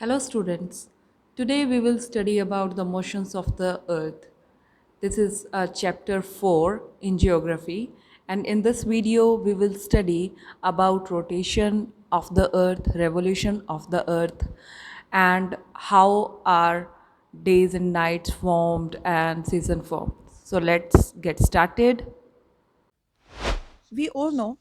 Hello students. Today we will study about the motions of the earth. This is chapter 4 in geography, and in this video we will study about rotation of the earth, revolution of the earth, and how our days and nights formed and season formed. So let's get started. We all know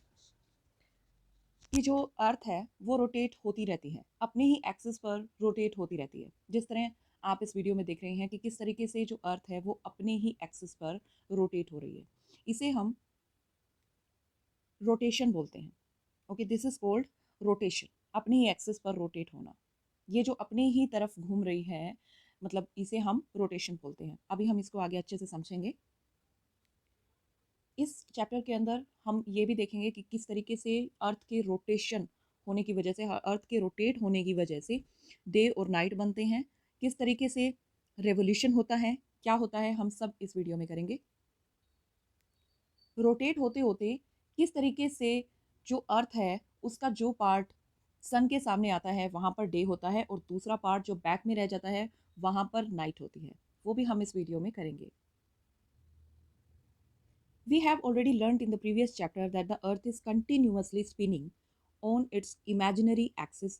कि जो अर्थ है वो rotate होती रहती है, अपने ही axis पर rotate होती रहती है। जिस तरह आप इस वीडियो में देख रहे हैं कि किस तरीके से जो अर्थ है वो अपने ही एक्सिस पर रोटेट हो रही है, इसे हम रोटेशन बोलते हैं। Okay, this is called rotation, अपने ही एक्सिस पर रोटेट होना। ये जो अपने ही तरफ घूम रही है, मतलब इसे हम रोटेशन बोलते हैं। अभी हम इसको आगे अच्छे से समझेंगे। इस चैप्टर के अंदर हम ये भी देखेंगे कि किस तरीके से अर्थ के रोटेशन होने की वजह से, अर्थ के रोटेट होने की वजह से डे और नाइट बनते हैं, किस तरीके से रेवोल्यूशन होता है, क्या होता है, हम सब इस वीडियो में करेंगे। रोटेट होते होते किस तरीके से जो अर्थ है उसका जो पार्ट सन के सामने आता है वहाँ पर डे होता है, और दूसरा पार्ट जो बैक में रह जाता है वहाँ पर नाइट होती है, वो भी हम इस वीडियो में करेंगे। We have already learnt in the previous chapter that the earth is continuously spinning on its imaginary axis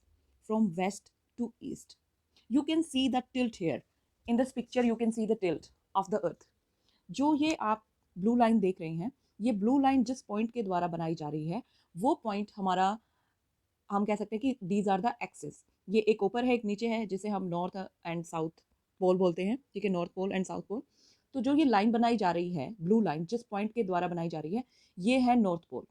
from west to east. You can see the tilt here. In this picture you can see the tilt of the earth. जो ये आप blue line देख रहे हैं, ये blue line जिस point के द्वारा बनाई जा रही है वो पॉइंट हमारा, हम कह सकते हैं कि दीज आर द एक्सिस। ये एक ऊपर है, एक नीचे है, जिसे हम नॉर्थ एंड साउथ पोल बोलते हैं। ठीक है, north pole and south pole. तो जो ये लाइन बनाई जा रही है, ब्लू लाइन जिस पॉइंट के द्वारा बनाई जा रही है, ये है नॉर्थ पोल।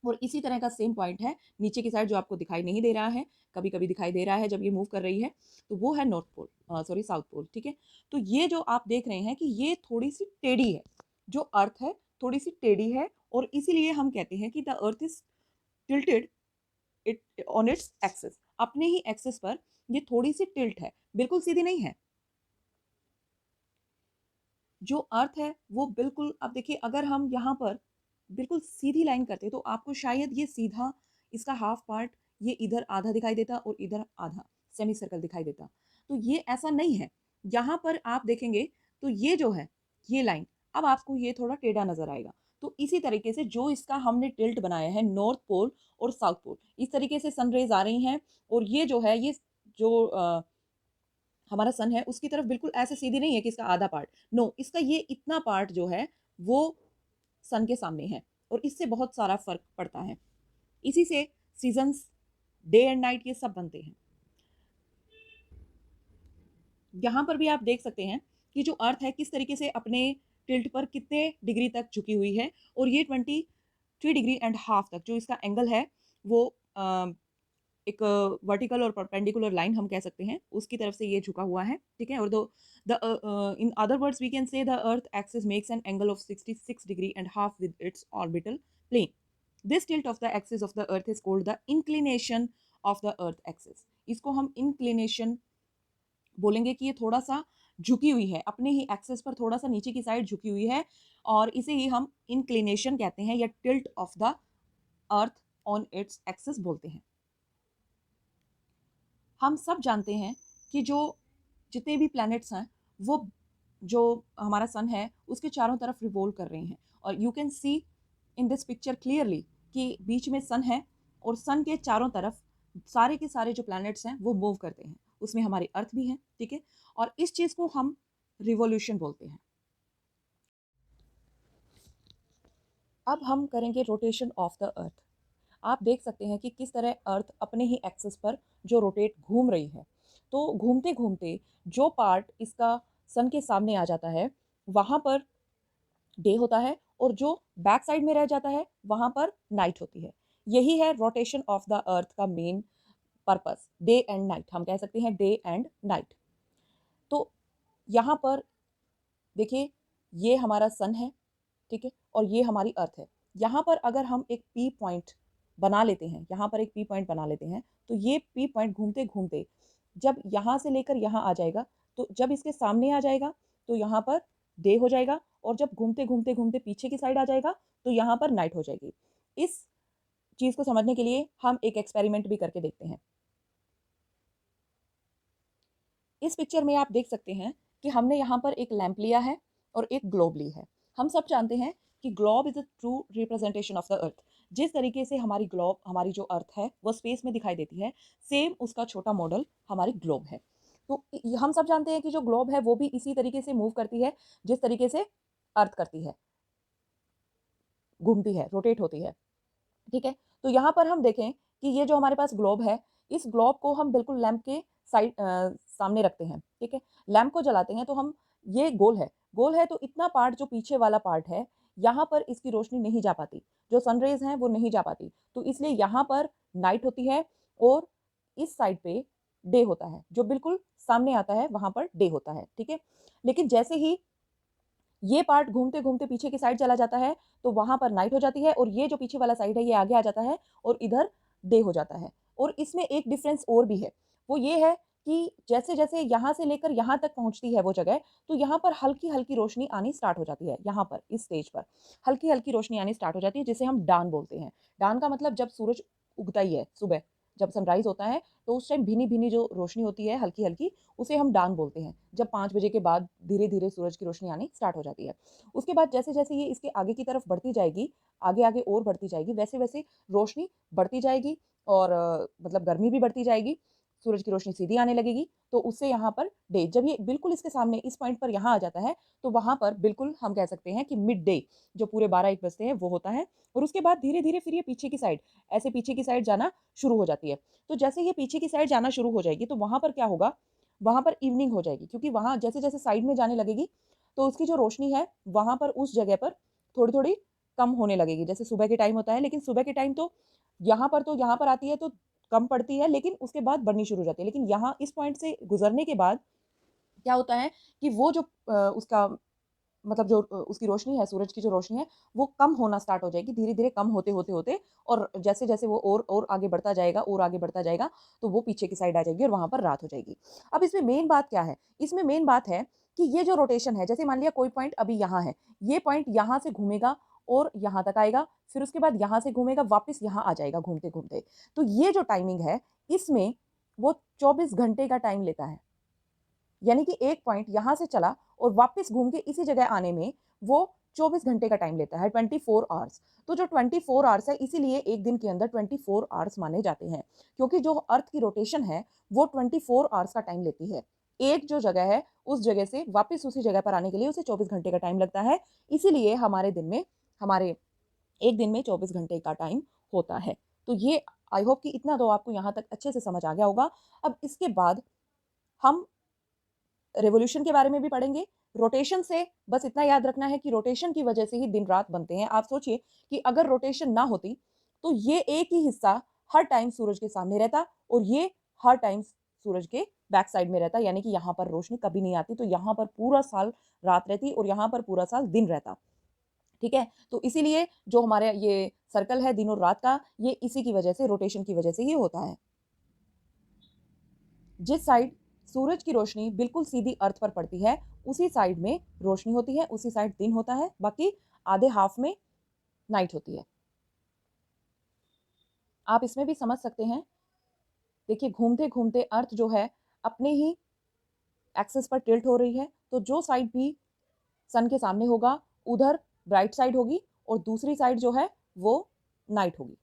और इसी तरह का सेम पॉइंट है नीचे की साइड जो आपको दिखाई नहीं दे रहा है, कभी कभी दिखाई दे रहा है जब ये मूव कर रही है, तो वो है north pole, sorry south pole. ठीक है, तो ये जो आप देख रहे हैं कि ये थोड़ी सी टेढ़ी है, जो अर्थ है थोड़ी सी टेढ़ी है, और इसीलिए हम कहते हैं कि the earth is tilted it on its axis. अपने ही एक्सिस पर ये थोड़ी सी टिल्ट है, बिल्कुल सीधी नहीं है। जो अर्थ है वो बिल्कुल, अब देखिए अगर हम यहाँ पर बिल्कुल सीधी लाइन करते तो आपको शायद ये सीधा, इसका हाफ पार्ट ये इधर आधा दिखाई देता और इधर आधा सेमी सर्कल दिखाई देता। तो ये ऐसा नहीं है। यहाँ पर आप देखेंगे तो ये जो है ये लाइन, अब आपको ये थोड़ा टेढ़ा नजर आएगा। तो इसी तरीके से जो इसका हमने टिल्ट बनाया है नॉर्थ पोल और साउथ पोल, इस तरीके से सनरेज आ रही हैं, और ये जो है ये जो हमारा सन है उसकी तरफ बिल्कुल ऐसे सीधी नहीं है कि इसका आधा पार्ट, नो, इसका ये इतना पार्ट जो है वो सन के सामने है, और इससे बहुत सारा फर्क पड़ता है। इसी से सीजन्स, डे एंड नाइट, ये सब बनते हैं। यहाँ पर भी आप देख सकते हैं कि जो अर्थ है किस तरीके से अपने टिल्ट पर कितने डिग्री तक झुकी हुई है, और ये 23.5 तक जो इसका एंगल है वो एक वर्टिकल और परपेंडिकुलर लाइन हम कह सकते हैं, उसकी तरफ से ये झुका हुआ है। ठीक है, और दो the in other words we can say the earth axis makes an angle of 66.5 with its orbital plane. This tilt of the axis of the earth is called the inclination of the earth axis. इसको हम inclination बोलेंगे कि ये थोड़ा सा झुकी हुई है, अपने ही एक्सेस पर थोड़ा सा नीचे की साइड झुकी हुई है, और इसे ही हम इंक्लिनेशन कहते हैं या tilt of the earth on its axis बोलते हैं। हम सब जानते हैं कि जो जितने भी प्लैनेट्स हैं वो, जो हमारा सन है उसके चारों तरफ रिवॉल्व कर रही हैं, और you can see in this picture clearly कि बीच में सन है, और सन के चारों तरफ सारे के सारे जो प्लैनेट्स हैं वो मूव करते हैं, उसमें हमारी अर्थ भी है। ठीक है, और इस चीज़ को हम रिवॉल्यूशन बोलते हैं। अब हम करेंगे रोटेशन ऑफ द अर्थ। आप देख सकते हैं कि किस तरह अर्थ अपने ही एक्सिस पर जो रोटेट घूम रही है। तो घूमते घूमते जो पार्ट इसका सन के सामने आ जाता है वहाँ पर डे होता है, और जो बैक साइड में रह जाता है वहाँ पर नाइट होती है। यही है रोटेशन ऑफ द अर्थ का main purpose, day and night, हम कह सकते हैं डे एंड नाइट। तो यहाँ पर देखिए, ये हमारा सन है, ठीक है, और ये हमारी अर्थ है। यहाँ पर अगर हम एक पी पॉइंट बना लेते हैं, यहाँ पर एक पी पॉइंट बना लेते हैं, तो ये पी पॉइंट घूमते घूमते जब यहाँ से लेकर यहाँ आ जाएगा, तो जब इसके सामने आ जाएगा तो यहाँ पर डे हो जाएगा, और जब घूमते घूमते घूमते पीछे की साइड आ जाएगा तो यहाँ पर नाइट हो जाएगी। इस चीज़ को समझने के लिए हम एक एक्सपेरिमेंट भी करके देखते हैं। इस पिक्चर में आप देख सकते हैं कि हमने यहाँ पर एक लैंप लिया है और एक ग्लोब ली है। हम सब जानते हैं कि globe is a true representation of the अर्थ। जिस तरीके से हमारी ग्लोब, हमारी जो अर्थ है वो स्पेस में दिखाई देती है, सेम उसका छोटा मॉडल हमारी ग्लोब है। तो हम सब जानते हैं कि जो ग्लोब है वो भी इसी तरीके से मूव करती है जिस तरीके से अर्थ करती है, घूमती है, रोटेट होती है। ठीक है, तो यहाँ पर हम देखें कि ये जो हमारे पास ग्लोब है, इस ग्लोब को हम बिल्कुल लैंप के साइड सामने रखते हैं। ठीक है, लैंप को जलाते हैं तो हम, ये गोल है, गोल है तो इतना पार्ट जो पीछे वाला पार्ट है, यहाँ पर इसकी रोशनी नहीं जा पाती, जो सनरेज हैं वो नहीं जा पाती, तो इसलिए यहाँ पर नाइट होती है और इस साइड पे डे होता है। जो बिल्कुल सामने आता है वहां पर डे होता है। ठीक है, लेकिन जैसे ही ये पार्ट घूमते घूमते पीछे की साइड चला जाता है तो वहां पर नाइट हो जाती है, और ये जो पीछे वाला साइड है ये आगे आ जाता है और इधर डे हो जाता है। और इसमें एक डिफरेंस और भी है, वो ये है कि जैसे जैसे यहाँ से लेकर यहाँ तक पहुंचती है वो जगह, तो यहाँ पर हल्की हल्की रोशनी आनी स्टार्ट हो जाती है। यहाँ पर इस स्टेज पर हल्की हल्की रोशनी आनी स्टार्ट हो जाती है, जिसे हम डान बोलते हैं। डान का मतलब जब सूरज उगता ही है, सुबह जब सनराइज होता है तो उस टाइम भीनी भीनी जो रोशनी होती है हल्की हल्की, उसे हम डान बोलते हैं। जब 5 बजे के बाद धीरे धीरे सूरज की रोशनी आनी स्टार्ट हो जाती है, उसके बाद जैसे जैसे ये इसके आगे की तरफ बढ़ती जाएगी, आगे आगे और बढ़ती जाएगी, वैसे वैसे रोशनी बढ़ती जाएगी और मतलब गर्मी भी बढ़ती जाएगी, सूरज की रोशनी सीधी आने लगेगी। तो उससे यहाँ पर डे, जब ये बिल्कुल इसके सामने इस पॉइंट पर यहाँ आ जाता है तो वहां पर बिल्कुल हम कह सकते हैं कि मिड डे, जो पूरे 12-1 बजते हैं वो होता है। और उसके बाद धीरे धीरे फिर ये पीछे की साइड, ऐसे पीछे की साइड जाना शुरू हो जाती है। तो जैसे ये पीछे की साइड जाना शुरू हो जाएगी तो वहां पर क्या होगा, वहां पर इवनिंग हो जाएगी, क्योंकि वहां जैसे जैसे साइड में जाने लगेगी तो उसकी जो रोशनी है वहां पर उस जगह पर थोड़ी थोड़ी कम होने लगेगी। जैसे सुबह के टाइम होता है, लेकिन सुबह के टाइम तो यहाँ पर आती है तो कम पड़ती है, लेकिन उसके बाद बढ़नी शुरू हो जाती है। लेकिन यहाँ इस पॉइंट से गुजरने के बाद क्या होता है कि वो जो उसका मतलब जो उसकी रोशनी है, सूरज की जो रोशनी है, वो कम होना स्टार्ट हो जाएगी धीरे धीरे, कम होते होते होते, और जैसे जैसे वो और आगे बढ़ता जाएगा और आगे बढ़ता जाएगा तो वो पीछे की साइड आ जाएगी और वहां पर रात हो जाएगी। अब इसमें मेन बात क्या है, इसमें मेन बात है कि ये जो रोटेशन है, जैसे मान लिया कोई पॉइंट अभी यहाँ है, ये पॉइंट यहाँ से घूमेगा और यहाँ तक आएगा, फिर उसके बाद यहाँ से घूमेगा वापस यहाँ आ जाएगा घूमते घूमते। तो ये जो टाइमिंग है इसमें वो 24 घंटे का टाइम लेता है। यानी कि एक पॉइंट यहां से चला और वापस घूम के इसी जगह आने में वो 24 घंटे का टाइम लेता है, 24 आवर्स। तो जो 24 आवर्स है, इसीलिए एक दिन के अंदर 24 आवर्स माने जाते हैं, क्योंकि जो अर्थ की रोटेशन है वो 24 आवर्स का टाइम लेती है। एक जो जगह है उस जगह से वापस उसी जगह पर आने के लिए उसे 24 घंटे का टाइम लगता है। इसीलिए हमारे एक दिन में 24 घंटे का टाइम होता है। तो ये, आई होप कि इतना तो आपको यहाँ तक अच्छे से समझ आ गया होगा। अब इसके बाद हम रेवोल्यूशन के बारे में भी पढ़ेंगे। रोटेशन से बस इतना याद रखना है कि रोटेशन की वजह से ही दिन रात बनते हैं। आप सोचिए कि अगर रोटेशन ना होती तो ये एक ही हिस्सा हर टाइम सूरज के सामने रहता और ये हर टाइम सूरज के बैक साइड में रहता, यानी कि यहाँ पर रोशनी कभी नहीं आती, तो यहाँ पर पूरा साल रात रहती और यहाँ पर पूरा साल दिन रहता। ठीक है, तो इसीलिए जो हमारे ये सर्कल है दिन और रात का, ये इसी की वजह से, रोटेशन की वजह से ही होता है। जिस साइड सूरज की रोशनी बिल्कुल सीधी अर्थ पर पड़ती है उसी साइड में रोशनी होती है, उसी साइड दिन होता है, बाकी आधे हाफ में नाइट होती है। आप इसमें भी समझ सकते हैं, देखिए घूमते घूमते अर्थ जो है अपने ही एक्सिस पर टिल्ट हो रही है, तो जो साइड भी सन के सामने होगा उधर ब्राइट साइड होगी और दूसरी साइड जो है वो नाइट होगी।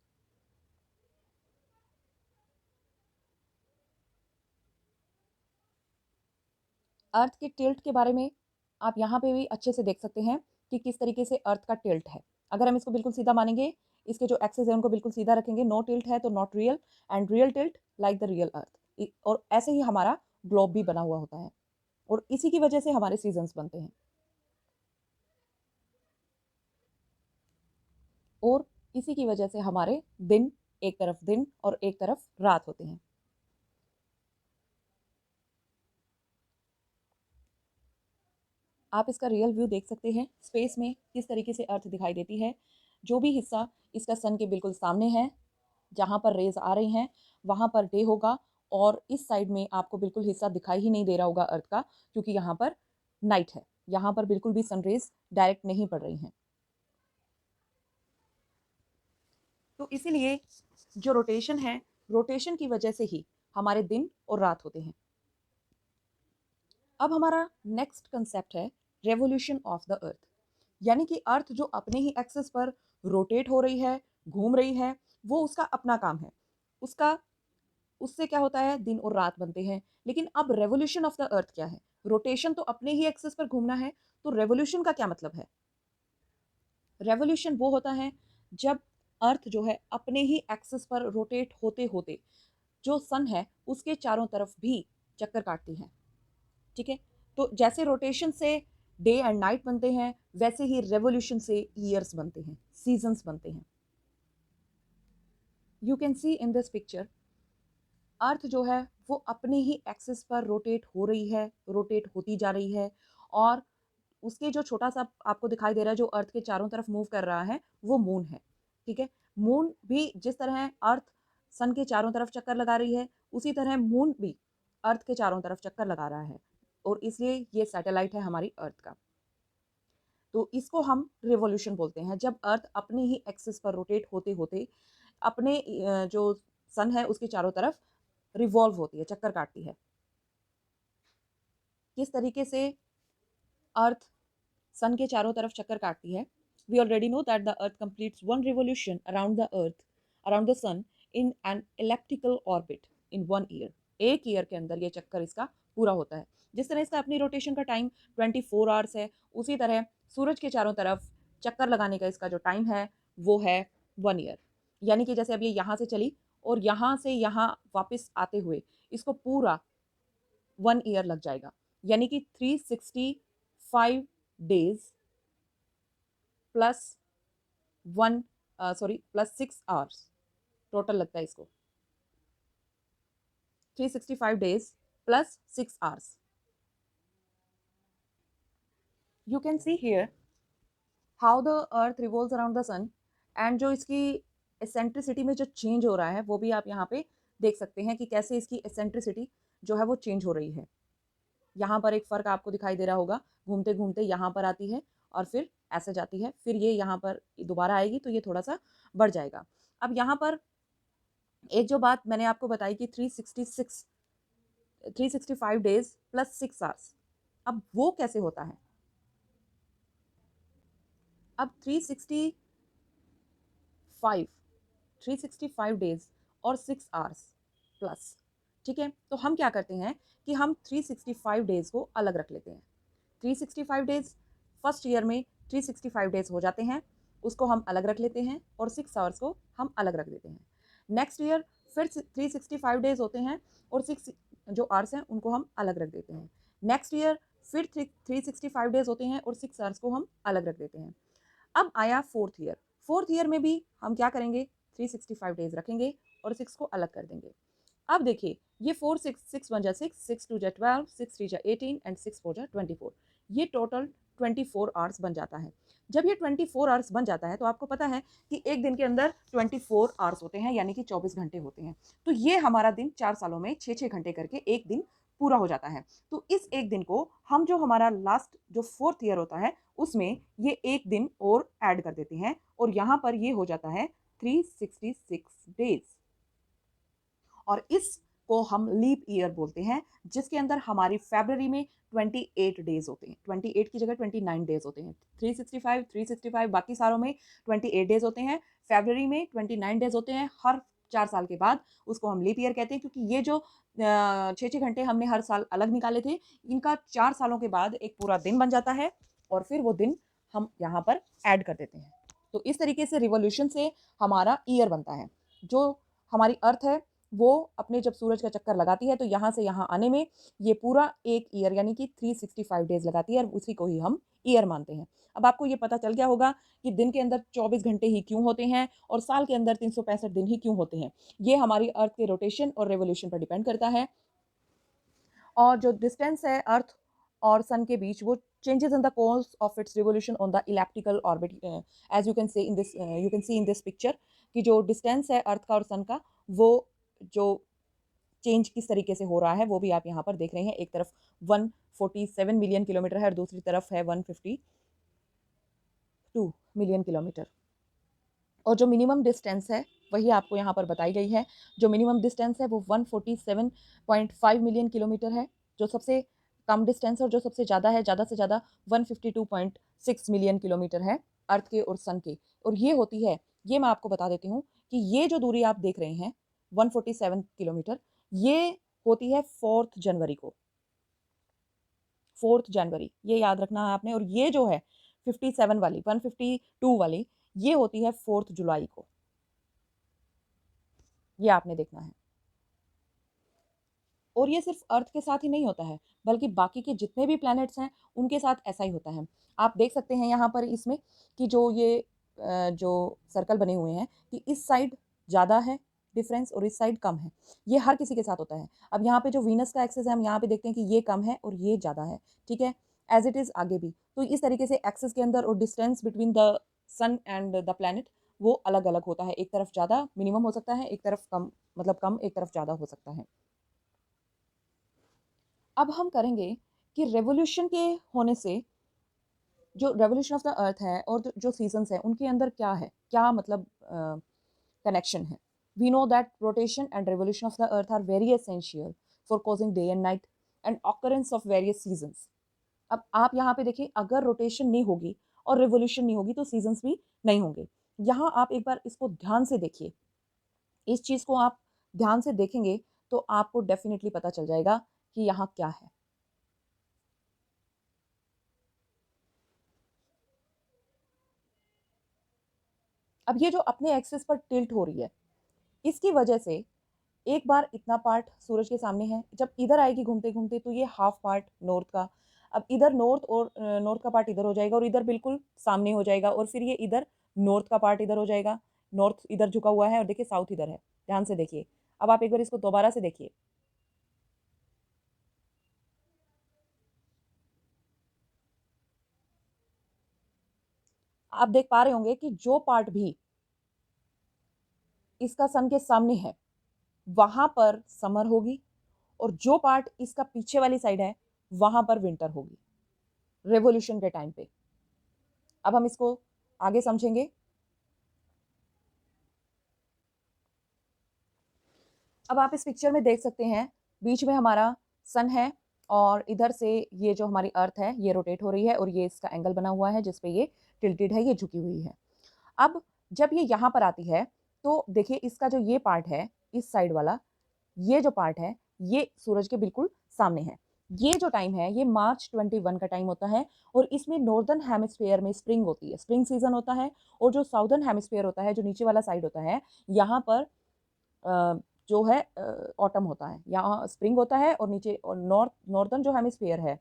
अर्थ के टिल्ट के बारे में आप यहाँ पे भी अच्छे से देख सकते हैं कि किस तरीके से अर्थ का टिल्ट है। अगर हम इसको बिल्कुल सीधा मानेंगे, इसके जो एक्सेस है उनको बिल्कुल सीधा रखेंगे, नो टिल्ट है तो not real, and real tilt like the real earth. और ऐसे ही हमारा ग्लोब भी बना हुआ होता है और इसी की वजह से हमारे सीजन्स बनते हैं और इसी की वजह से हमारे दिन, एक तरफ दिन और एक तरफ रात होते हैं। आप इसका रियल व्यू देख सकते हैं, स्पेस में किस तरीके से अर्थ दिखाई देती है। जो भी हिस्सा इसका सन के बिल्कुल सामने है, जहाँ पर रेज आ रही हैं, वहाँ पर डे होगा, और इस साइड में आपको बिल्कुल हिस्सा दिखाई ही नहीं दे रहा होगा अर्थ का, क्योंकि यहाँ पर नाइट है, यहाँ पर बिल्कुल भी सनरेज डायरेक्ट नहीं पड़ रही हैं। तो इसीलिए जो रोटेशन है, रोटेशन की वजह से ही हमारे दिन और रात होते हैं। अब हमारा नेक्स्ट कंसेप्ट है रेवोल्यूशन ऑफ द अर्थ, यानी कि अर्थ जो अपने ही एक्सिस पर रोटेट हो रही है, घूम रही है, वो उसका अपना काम है। उसका उससे क्या होता है, दिन और रात बनते हैं। लेकिन अब रेवोल्यूशन ऑफ द अर्थ क्या है? रोटेशन तो अपने ही एक्सिस पर घूमना है, तो रेवोल्यूशन का क्या मतलब है? रेवोल्यूशन वो होता है जब अर्थ जो है अपने ही एक्सिस पर रोटेट होते होते जो सन है उसके चारों तरफ भी चक्कर काटती है। ठीक है, तो जैसे रोटेशन से डे एंड नाइट बनते हैं, वैसे ही रेवोल्यूशन से ईयर्स बनते हैं, सीजन्स बनते हैं। You can see in this picture, earth जो है वो अपने ही एक्सिस पर रोटेट हो रही है, रोटेट होती जा रही है, और उसके जो छोटा सा आपको दिखाई दे रहा है जो अर्थ के चारों तरफ मूव कर रहा है, वो मून है। ठीक है, मून भी जिस तरह अर्थ सन के चारों तरफ चक्कर लगा रही है, उसी तरह मून भी अर्थ के चारों तरफ चक्कर लगा रहा है, और इसलिए ये सैटेलाइट है हमारी अर्थ का। तो इसको हम रिवॉल्यूशन बोलते हैं, जब अर्थ अपने ही एक्सिस पर रोटेट होते होते अपने जो सन है उसके चारों तरफ रिवॉल्व होती है, चक्कर काटती है। किस तरीके से अर्थ सन के चारों तरफ चक्कर काटती है? We already know that the earth completes one revolution around the sun in an elliptical orbit in 1 year. एक ईयर के अंदर ये चक्कर इसका पूरा होता है। जिस तरह इसका अपनी रोटेशन का टाइम 24 आवर्स है, उसी तरह सूरज के चारों तरफ चक्कर लगाने का इसका जो टाइम है वो है 1 ईयर। यानी कि जैसे अब ये यहाँ से चली और यहाँ से यहाँ वापस आते हुए इसको पूरा 1 ईयर लग जाएगा, यानी कि 365 days plus plus 6 hours total लगता है इसको। 365 days plus 6 hours. You can see here how the earth revolves around the sun, and जो इसकी एसेंट्रिसिटी में जो चेंज हो रहा है वो भी आप यहाँ पे देख सकते हैं कि कैसे इसकी एसेंट्रिसिटी जो है वो चेंज हो रही है। यहाँ पर एक फ़र्क आपको दिखाई दे रहा होगा, घूमते घूमते यहाँ पर आती है और फिर ऐसे जाती है, फिर ये यहाँ पर दोबारा आएगी तो ये थोड़ा सा बढ़ जाएगा। अब यहाँ पर एक जो बात मैंने आपको बताई कि 365 डेज प्लस 6 आवर्स, अब वो कैसे होता है? अब 365 डेज और 6 आवर्स प्लस, ठीक है, तो हम क्या करते हैं कि हम 365 डेज को अलग रख लेते हैं। 365 डेज फर्स्ट ईयर में 365 डेज हो जाते हैं, उसको हम अलग रख लेते हैं, और 6 आवर्स को हम अलग रख देते हैं। नेक्स्ट ईयर फिर 365 डेज होते हैं और 6 जो आवर्स हैं उनको हम अलग रख देते हैं। नेक्स्ट ईयर फिर 365 डेज होते हैं और 6 आवर्स को हम अलग रख देते हैं। अब आया फोर्थ ईयर, फोर्थ ईयर में भी हम क्या करेंगे, 365 डेज रखेंगे और 6 को अलग कर देंगे। अब देखिए ये 4 6 1 जा 6 2 जा 12 6 3 जा 18 एंड 6 4 जा 24, ये टोटल 24 आवर्स बन जाता है। जब ये 24 आवर्स बन जाता है तो आपको पता है कि एक दिन के अंदर 24 आवर्स होते हैं, यानी कि 24 घंटे होते हैं। तो ये हमारा दिन 4 सालों में 6 घंटे करके एक दिन पूरा हो जाता है। तो इस एक दिन को हम जो हमारा लास्ट जो फोर्थ ईयर होता है उसमें ये एक दिन और ऐड कर देते हैं, और यहाँ पर ये हो जाता है 366 डेज, और इसको हम लीप ईयर बोलते हैं, जिसके अंदर हमारी फरवरी में 28 डेज होते हैं। 28 की जगह 29 डेज होते हैं। 365 बाकी सालों में 28 डेज होते हैं, फरवरी में 29 डेज होते हैं। हर 4 साल के बाद उसको हम लीप ईयर कहते हैं, क्योंकि ये जो 6 घंटे हमने हर साल अलग निकाले थे, इनका 4 सालों के बाद एक पूरा दिन बन जाता है, और फिर वो दिन हम यहाँ पर ऐड कर देते हैं। तो इस तरीके से रिवॉल्यूशन से हमारा ईयर बनता है। जो हमारी अर्थ है वो अपने जब सूरज का चक्कर लगाती है तो यहाँ से यहाँ आने में ये पूरा एक ईयर यानी कि 365 डेज लगाती है, और उसी को ही हम ईयर मानते हैं। अब आपको ये पता चल गया होगा कि दिन के अंदर 24 घंटे ही क्यों होते हैं और साल के अंदर 365 दिन ही क्यों होते हैं। ये हमारी अर्थ के रोटेशन और रेवोल्यूशन पर डिपेंड करता है। और जो डिस्टेंस है अर्थ और सन के बीच, वो changes in the course of its revolution on the elliptical orbit, as you can see in this picture, कि जो डिस्टेंस है अर्थ का और सन का, वो जो चेंज किस तरीके से हो रहा है वो भी आप यहाँ पर देख रहे हैं। एक तरफ 147 मिलियन किलोमीटर है और दूसरी तरफ है 152 मिलियन किलोमीटर। और जो मिनिमम डिस्टेंस है वही आपको यहाँ पर बताई गई है। जो मिनिमम डिस्टेंस है वो 147.5 मिलियन किलोमीटर है। जो सबसे कम डिस्टेंस और जो सबसे ज़्यादा है, ज़्यादा से ज़्यादा 152.6 मिलियन किलोमीटर है अर्थ के और सन के। और ये होती है, ये मैं आपको बता देती हूँ कि ये जो दूरी आप देख रहे हैं 147 किलोमीटर, ये होती है 4 जनवरी को, 4 जनवरी, ये याद रखना है आपने। और ये जो है 57 वाली, 152 वाली, ये होती है 4 जुलाई को, ये आपने देखना है। और ये सिर्फ अर्थ के साथ ही नहीं होता है, बल्कि बाकी के जितने भी प्लैनेट्स हैं उनके साथ ऐसा ही होता है। आप देख सकते हैं यहाँ पर इसमें कि जो ये जो सर्कल बने हुए हैं कि इस साइड ज़्यादा है डिफरेंस और इस साइड कम है, ये हर किसी के साथ होता है। अब यहाँ पे जो वीनस का एक्सेस है, हम यहाँ पे देखते हैं कि ये कम है और ये ज़्यादा है, ठीक है, एज इट इज़ आगे भी। तो इस तरीके से एक्सेस के अंदर और distance between the sun and the planet वो अलग अलग होता है, एक तरफ ज़्यादा मिनिमम हो सकता है, एक तरफ कम, मतलब कम, एक तरफ ज़्यादा हो सकता है। अब हम करेंगे कि रेवोल्यूशन के होने से, जो रेवोल्यूशन ऑफ द अर्थ है और जो सीजन्स है उनके अंदर क्या है, क्या मतलब कनेक्शन है। We know that rotation and revolution of the earth are very essential for causing day and night and occurrence of various seasons. अब आप यहाँ पे देखिए, अगर रोटेशन नहीं होगी और रेवोल्यूशन नहीं होगी तो सीजन्स भी नहीं होंगे। यहाँ आप एक बार इसको ध्यान से देखिए, इस चीज़ को आप ध्यान से देखेंगे तो आपको डेफिनेटली पता चल जाएगा कि यहाँ क्या है। अब ये जो अपने एक्सिस पर टिल्ट हो रही है, इसकी वजह से एक बार इतना पार्ट सूरज के सामने है, जब इधर आएगी घूमते घूमते तो ये हाफ पार्ट नॉर्थ का, अब इधर नॉर्थ और नॉर्थ का पार्ट इधर हो जाएगा और इधर बिल्कुल सामने हो जाएगा, और फिर ये इधर नॉर्थ का पार्ट इधर हो जाएगा, नॉर्थ इधर झुका हुआ है और देखिए साउथ इधर है, ध्यान से देखिए। अब आप एक बार इसको दोबारा से देखिए, आप देख पा रहे होंगे कि जो पार्ट भी इसका सन के सामने है वहां पर समर होगी, और जो पार्ट इसका पीछे वाली साइड है वहां पर विंटर होगी रेवोल्यूशन के टाइम पे। अब हम इसको आगे समझेंगे। अब आप इस पिक्चर में देख सकते हैं, बीच में हमारा सन है और इधर से ये जो हमारी अर्थ है ये रोटेट हो रही है और ये इसका एंगल बना हुआ है जिसपे ये टिल्टेड है, ये झुकी हुई है। अब जब ये यहाँ पर आती है तो देखिए इसका जो ये पार्ट है, इस साइड वाला ये जो पार्ट है ये सूरज के बिल्कुल सामने है। ये जो टाइम है ये मार्च 21 का टाइम होता है, और इसमें नॉर्दर्न हेमिस्फीयर में स्प्रिंग होती है, स्प्रिंग सीजन होता है। और जो साउदर्न हेमिस्फीयर होता है, जो नीचे वाला साइड होता है, यहाँ पर जो है ऑटम होता है, यहाँ स्प्रिंग होता है, और नीचे और नॉर्दर्न जो हेमिस्फीयर है,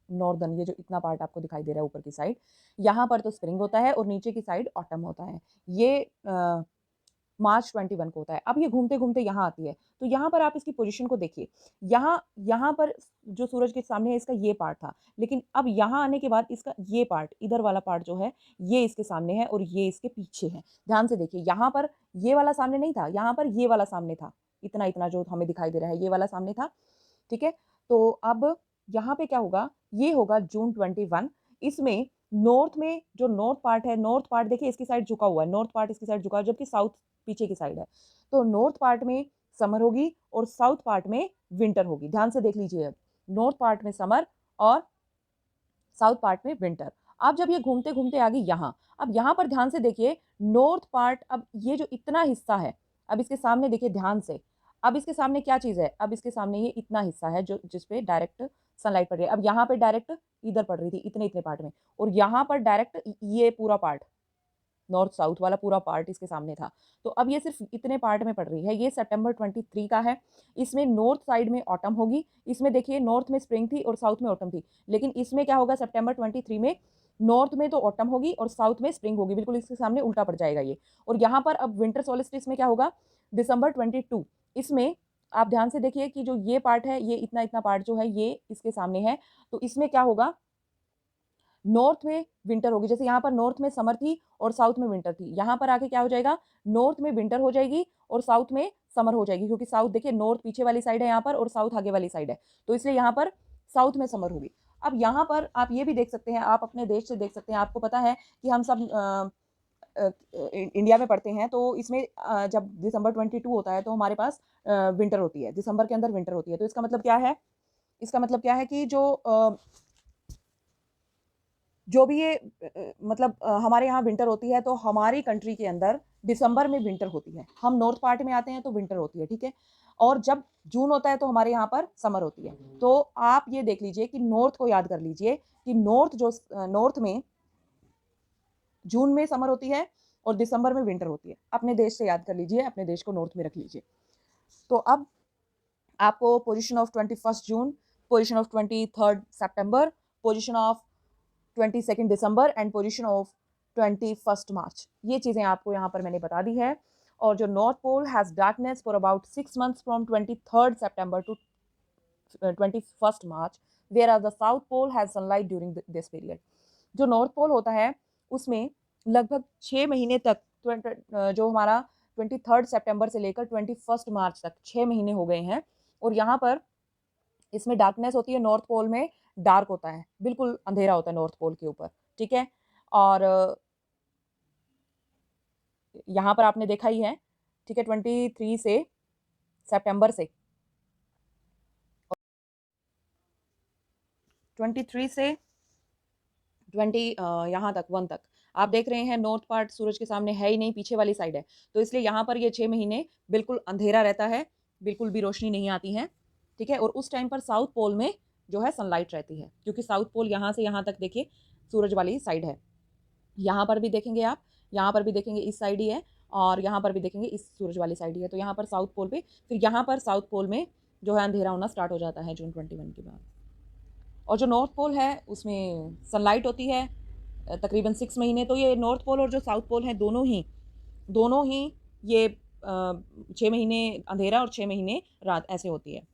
नॉर्दर्न ये जो इतना पार्ट आपको दिखाई दे रहा है ऊपर की साइड, यहाँ पर तो स्प्रिंग होता है और नीचे की साइड ऑटम होता है। ये मार्च 21 को होता है। अब ये घूमते घूमते यहाँ आती है, तो यहाँ पर आप इसकी पोजीशन को देखिए, यहाँ यहाँ पर जो सूरज के सामने है इसका ये पार्ट था, लेकिन अब यहाँ आने के बाद इसका ये पार्ट, इधर वाला पार्ट जो है ये इसके सामने है और ये इसके पीछे है। ध्यान से देखिए, यहाँ पर ये वाला सामने नहीं था, यहाँ पर ये वाला सामने था, इतना इतना जो हमें दिखाई दे रहा है ये वाला सामने था, ठीक है। तो अब यहाँ पे क्या होगा, ये होगा जून 21। इसमें नॉर्थ में जो नॉर्थ पार्ट है, नॉर्थ पार्ट देखिए इसकी साइड झुका हुआ है, नॉर्थ पार्ट इसकी साइड झुका है, जबकि साउथ पीछे की साइड है। तो नॉर्थ पार्ट में समर होगी और साउथ पार्ट में विंटर होगी। ध्यान से देख लीजिए, अब नॉर्थ पार्ट में समर और साउथ पार्ट में विंटर। अब जब ये घूमते घूमते आ गई यहाँ, अब यहाँ पर ध्यान से देखिए, नॉर्थ पार्ट, अब ये जो इतना हिस्सा है, अब इसके सामने देखिए ध्यान से, अब इसके सामने क्या चीज़ है, अब इसके सामने ये इतना हिस्सा है जो जिसपे डायरेक्ट सनलाइट पड़ रही है। अब यहाँ पे डायरेक्ट इधर पड़ रही थी इतने इतने पार्ट में, और यहाँ पर डायरेक्ट ये पूरा पार्ट, नॉर्थ साउथ वाला पूरा पार्ट इसके सामने था। तो अब ये सिर्फ इतने पार्ट में पड़ रही है। ये सितंबर 23 का है। इसमें नॉर्थ साइड में ऑटम होगी, इसमें देखिए नॉर्थ में स्प्रिंग थी और साउथ में ऑटम थी, लेकिन इसमें क्या होगा, सितंबर 23 में नॉर्थ में तो ऑटम होगी और साउथ में स्प्रिंग होगी, बिल्कुल इसके सामने उल्टा पड़ जाएगा ये। और यहाँ पर अब विंटर सोलिस्टिस में क्या होगा, दिसंबर 22, इसमें आप ध्यान से देखिए कि जो ये पार्ट है, ये इतना इतना पार्ट जो है ये इसके सामने है, तो इसमें क्या होगा, नॉर्थ में विंटर होगी। जैसे यहाँ पर नॉर्थ में समर थी और साउथ में विंटर थी, यहाँ पर आके क्या हो जाएगा, नॉर्थ में विंटर हो जाएगी और साउथ में समर हो जाएगी, क्योंकि साउथ देखिए नॉर्थ पीछे वाली साइड है यहाँ पर और साउथ आगे वाली साइड है, तो इसलिए यहाँ पर साउथ में समर होगी। अब यहाँ पर आप ये भी देख सकते हैं, आप अपने देश से देख सकते हैं, आपको पता है कि हम सब इंडिया में पढ़ते हैं, तो इसमें जब दिसंबर 22 होता है तो हमारे पास विंटर होती है, दिसंबर के अंदर विंटर होती है। तो इसका मतलब क्या है इसका मतलब क्या है कि जो भी ये मतलब हमारे यहाँ विंटर होती है, तो हमारी कंट्री के अंदर दिसंबर में विंटर होती है। हम नॉर्थ पार्ट में आते हैं तो विंटर होती है, ठीक है। और जब जून होता है तो हमारे यहाँ पर समर होती है। तो आप ये देख लीजिए कि नॉर्थ को याद कर लीजिए कि नॉर्थ में जून में समर होती है और दिसंबर में विंटर होती है। अपने देश से याद कर लीजिए, अपने देश को नॉर्थ में रख लीजिए। तो अब आपको position of 21 June, position of 23 September, position of 22 December and position of 21 मार्च, ये चीज़ें आपको यहाँ पर मैंने बता दी है। और जो north pole has darkness for about 6 months from 23 सितंबर to 21 March, where are the south pole has sunlight during this period. जो नॉर्थ पोल होता है उसमें लगभग 6 महीने तक जो हमारा 23 सितंबर से लेकर 21 मार्च तक 6 महीने हो गए हैं। और यहाँ पर इसमें डार्कनेस होती है, नॉर्थ पोल में डार्क होता है, बिल्कुल अंधेरा होता है नॉर्थ पोल के ऊपर, ठीक है। और यहाँ पर आपने देखा ही है, ठीक है, 23 से सितंबर से 23 से 20 यहाँ तक 1 तक आप देख रहे हैं नॉर्थ पार्ट सूरज के सामने है ही नहीं, पीछे वाली साइड है। तो इसलिए यहाँ पर ये 6 महीने बिल्कुल अंधेरा रहता है, बिल्कुल भी रोशनी नहीं आती है, ठीक है। और उस टाइम पर साउथ पोल में जो है सनलाइट रहती है, क्योंकि साउथ पोल यहाँ से यहाँ तक देखिए सूरज वाली साइड है। यहाँ पर भी देखेंगे आप, यहाँ पर भी देखेंगे इस साइड ही है, और यहाँ पर भी देखेंगे इस सूरज वाली साइड ही है। तो यहाँ पर साउथ पोल पे, फिर यहाँ पर साउथ पोल में जो है अंधेरा होना स्टार्ट हो जाता है जून 21 के बाद। और जो नॉर्थ पोल है उसमें सनलाइट होती है तकरीबन 6 महीने। तो ये नॉर्थ पोल और जो साउथ पोल हैं दोनों ही ये 6 महीने अंधेरा और 6 महीने रात ऐसे होती है।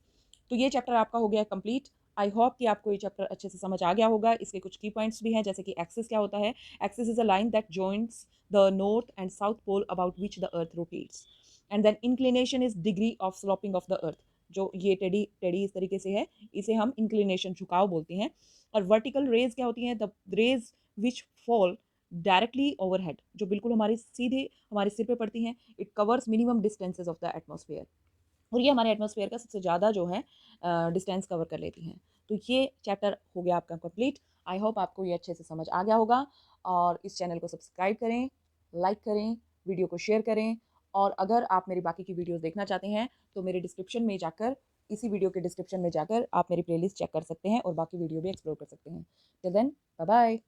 तो ये चैप्टर आपका हो गया कंप्लीट। आई होप कि आपको ये चैप्टर अच्छे से समझ आ गया होगा। इसके कुछ की पॉइंट्स भी हैं, जैसे कि एक्सिस क्या होता है। Axis is a line that joints the north and south pole about which the earth rotates, and then inclination is degree of sloping of the earth. जो ये टेढ़ी इस तरीके से है, इसे हम इंक्लिनेशन झुकाव बोलते हैं। और वर्टिकल रेज क्या होती हैं, the rays which fall directly overhead, जो बिल्कुल हमारे सीधे हमारे सिर पे पड़ती हैं। It covers minimum distances of the atmosphere, और ये हमारे एटमॉस्फेयर का सबसे ज़्यादा जो है डिस्टेंस कवर कर लेती हैं। तो ये चैप्टर हो गया आपका कंप्लीट। आई होप आपको ये अच्छे से समझ आ गया होगा। और इस चैनल को सब्सक्राइब करें, लाइक करें, वीडियो को शेयर करें। और अगर आप मेरी बाकी की वीडियोस देखना चाहते हैं तो मेरे डिस्क्रिप्शन में जाकर, इसी वीडियो के डिस्क्रिप्शन में जाकर आप मेरी प्लेलिस्ट चेक कर सकते हैं और बाकी वीडियो भी एक्सप्लोर कर सकते हैं। Till then, bye bye.